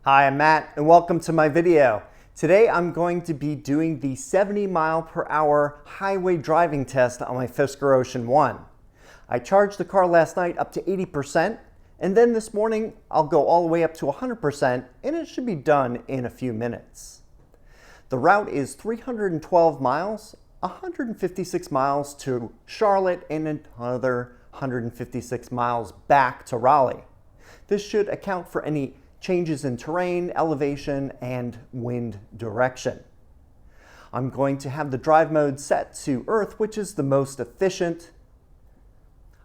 Hi, I'm Matt and welcome to my video. Today I'm going to be doing the 70 mile per hour highway driving test on my Fisker Ocean 1. I charged the car last night up to 80% and then this morning I'll go all the way up to 100% and it should be done in a few minutes. The route is 312 miles, 156 miles to Charlotte and another 156 miles back to Raleigh. This should account for any changes in terrain, elevation, and wind direction. I'm going to have the drive mode set to earth, which is the most efficient.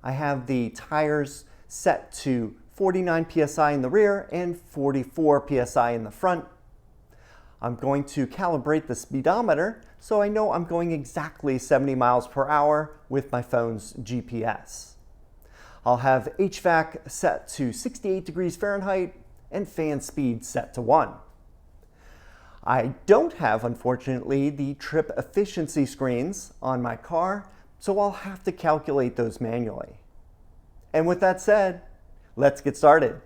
I have the tires set to 49 psi in the rear and 44 psi in the front. I'm going to calibrate the speedometer so I know I'm going exactly 70 miles per hour with my phone's GPS. I'll have HVAC set to 68 degrees Fahrenheit and fan speed set to 1. I don't have, unfortunately, the trip efficiency screens on my car, so I'll have to calculate those manually. And with that said, let's get started.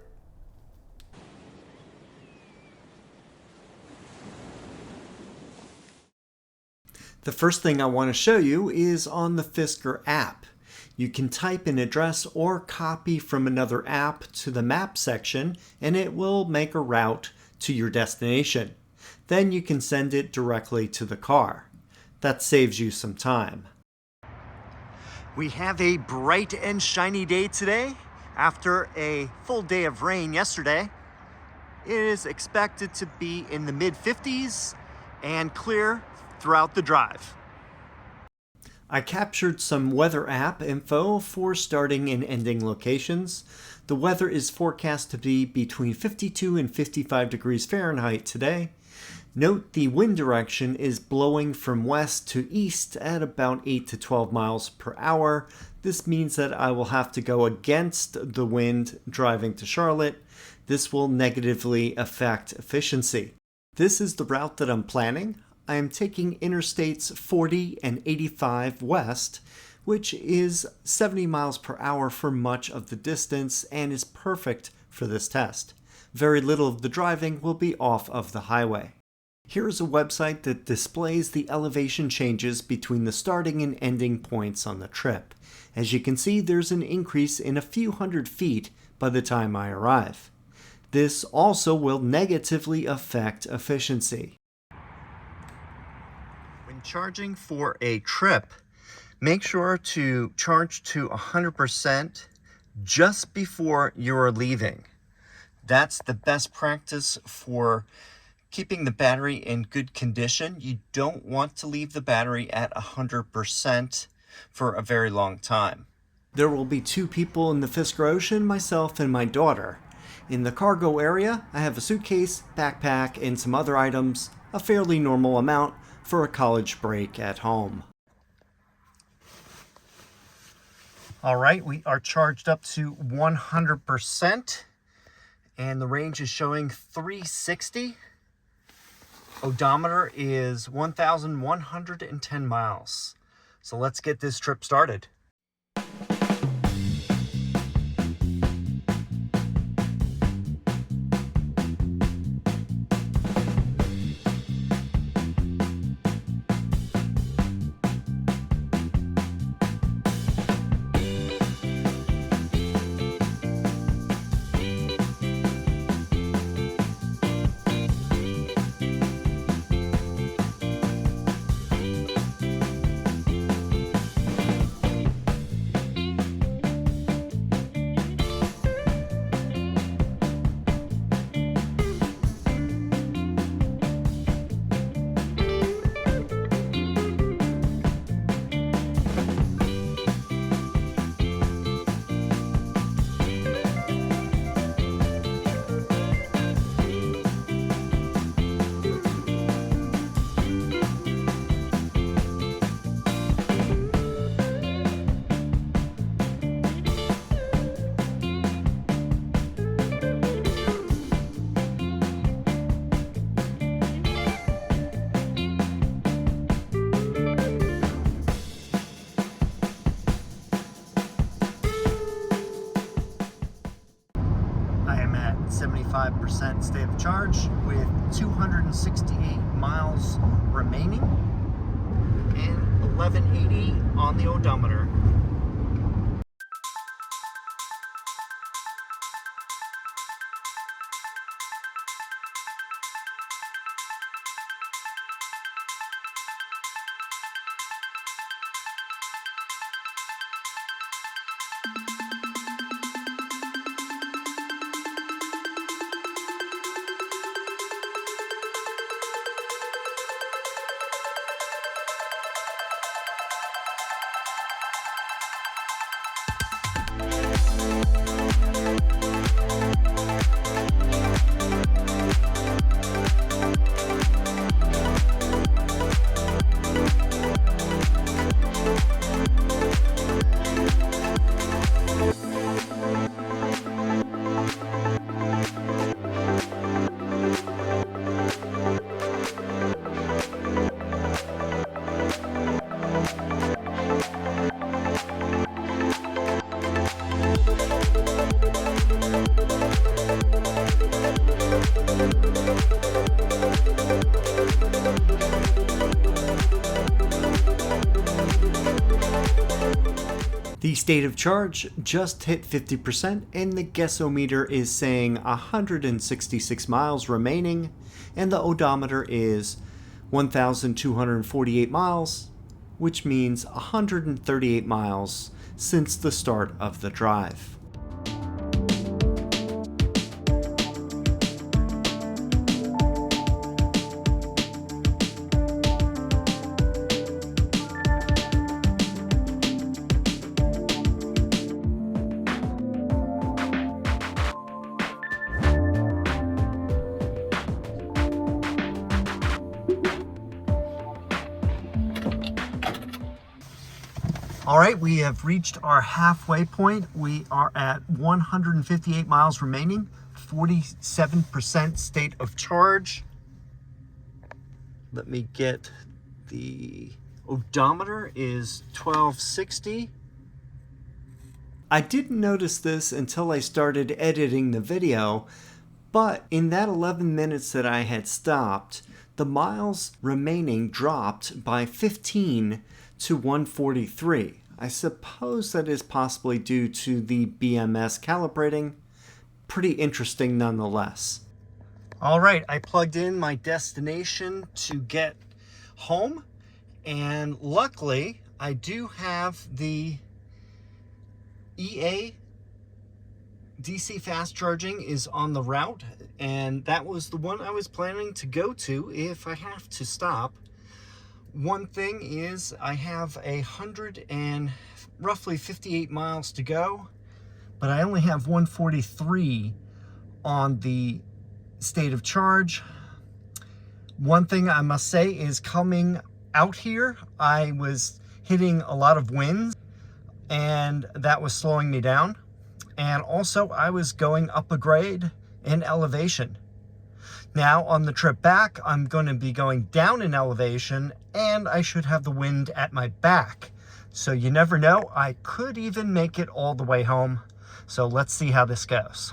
The first thing I want to show you is on the Fisker app. You can type an address or copy from another app to the map section and it will make a route to your destination. Then you can send it directly to the car. That saves you some time. We have a bright and shiny day today after a full day of rain yesterday. It is expected to be in the mid-50s and clear throughout the drive. I captured some weather app info for starting and ending locations. The weather is forecast to be between 52 and 55 degrees Fahrenheit today. Note the wind direction is blowing from west to east at about 8 to 12 miles per hour. This means that I will have to go against the wind driving to Charlotte. This will negatively affect efficiency. This is the route that I'm planning. I am taking interstates 40 and 85 west, which is 70 miles per hour for much of the distance and is perfect for this test. Very little of the driving will be off of the highway. Here is a website that displays the elevation changes between the starting and ending points on the trip. As you can see, there's an increase in a few hundred feet by the time I arrive. This also will negatively affect efficiency. When charging for a trip, make sure to charge to 100% just before you're leaving. That's the best practice for keeping the battery in good condition. You don't want to leave the battery at 100% for a very long time. There will be two people in the Fisker Ocean, myself and my daughter. In the cargo area, I have a suitcase, backpack, and some other items, a fairly normal amount for a college break at home. All right, we are charged up to 100% and the range is showing 360. Odometer is 1,110 miles. So let's get this trip started. 75% state of charge with 268 miles remaining and 1180 on the odometer. The state of charge just hit 50% and the guessometer is saying 166 miles remaining and the odometer is 1,248 miles, which means 138 miles since the start of the drive. All right, we have reached our halfway point. We are at 158 miles remaining, 47% state of charge. Let me get the odometer is 1260. I didn't notice this until I started editing the video, but in that 11 minutes that I had stopped, the miles remaining dropped by 15 to 143. I suppose that is possibly due to the BMS calibrating. Pretty interesting nonetheless. All right, I plugged in my destination to get home, and luckily I do have the EA DC fast charging is on the route, and that was the one I was planning to go to if I have to stop. One thing is I have 158 miles to go, but I only have 143 on the state of charge. One thing I must say is coming out here, I was hitting a lot of winds and that was slowing me down. And also I was going up a grade in elevation. Now on the trip back, I'm going to be going down in elevation and I should have the wind at my back. So you never know, I could even make it all the way home. So let's see how this goes.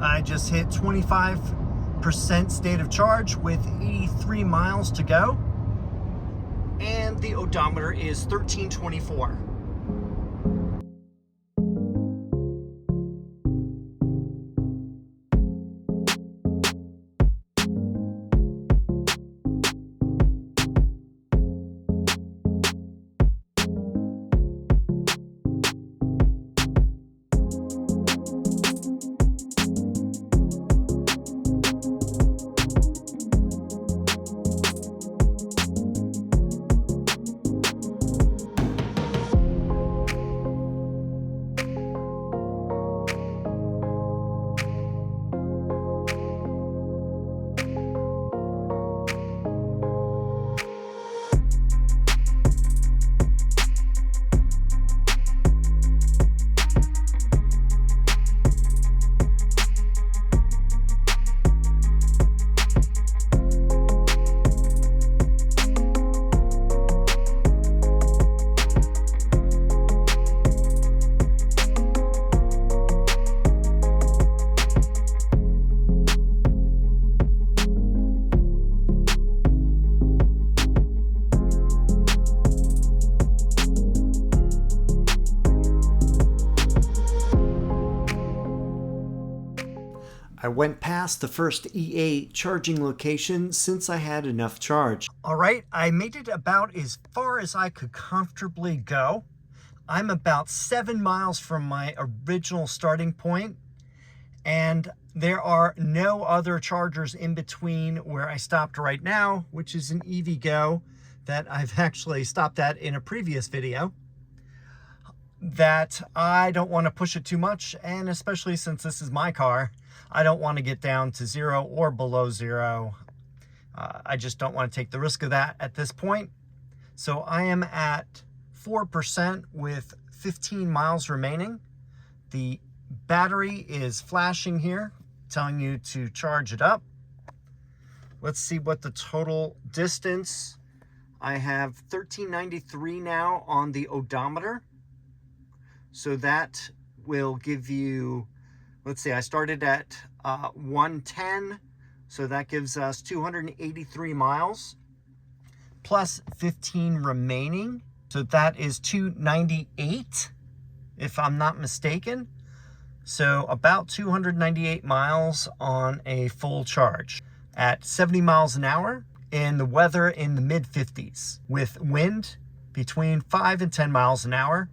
I just hit 25% state of charge with 83 miles to go. And the odometer is 1324. I went past the first EA charging location since I had enough charge. All right, I made it about as far as I could comfortably go. I'm about 7 miles from my original starting point, and there are no other chargers in between where I stopped right now, which is an EVgo that I've actually stopped at in a previous video, that I don't want to push it too much, and especially since this is my car, I don't want to get down to 0 or below 0. I just don't want to take the risk of that at this point. So I am at 4% with 15 miles remaining. The battery is flashing here, telling you to charge it up. Let's see what the total distance. I have 1393 now on the odometer. So that will give you, let's see, I started at 110, so that gives us 283 miles, plus 15 remaining. So that is 298, if I'm not mistaken. So about 298 miles on a full charge at 70 miles an hour, and the weather in the mid-50s, with wind between 5 and 10 miles an hour.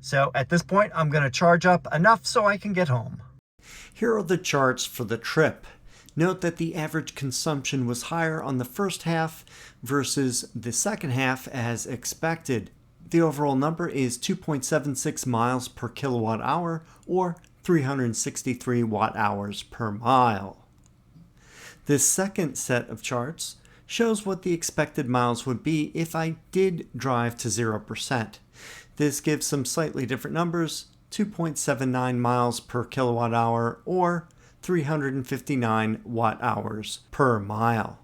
So at this point, I'm going to charge up enough so I can get home. Here are the charts for the trip. Note that the average consumption was higher on the first half versus the second half as expected. The overall number is 2.76 miles per kilowatt hour, or 363 watt hours per mile. This second set of charts shows what the expected miles would be if I did drive to 0%. This gives some slightly different numbers: 2.79 miles per kilowatt hour, or 359 watt hours per mile.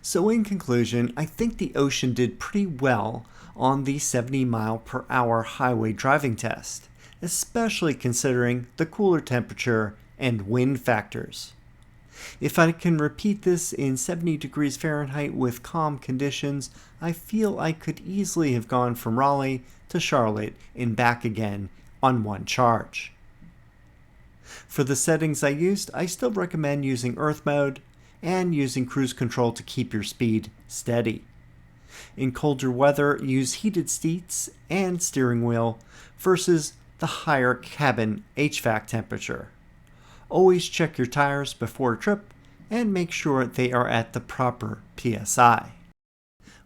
So in conclusion, I think the Ocean did pretty well on the 70 mile per hour highway driving test, especially considering the cooler temperature and wind factors. If I can repeat this in 70 degrees Fahrenheit with calm conditions, I feel I could easily have gone from Raleigh to Charlotte and back again on one charge. For the settings I used, I still recommend using Earth mode and using cruise control to keep your speed steady. In colder weather, use heated seats and steering wheel versus the higher cabin HVAC temperature. Always check your tires before a trip and make sure they are at the proper PSI.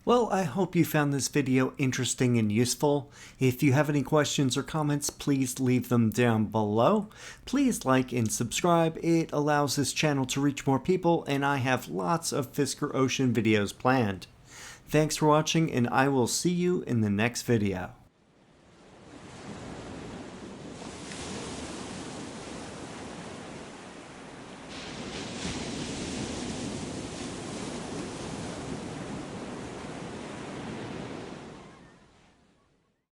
Well, I hope you found this video interesting and useful. If you have any questions or comments, please leave them down below. Please like and subscribe. It allows this channel to reach more people, and I have lots of Fisker Ocean videos planned. Thanks for watching, and I will see you in the next video.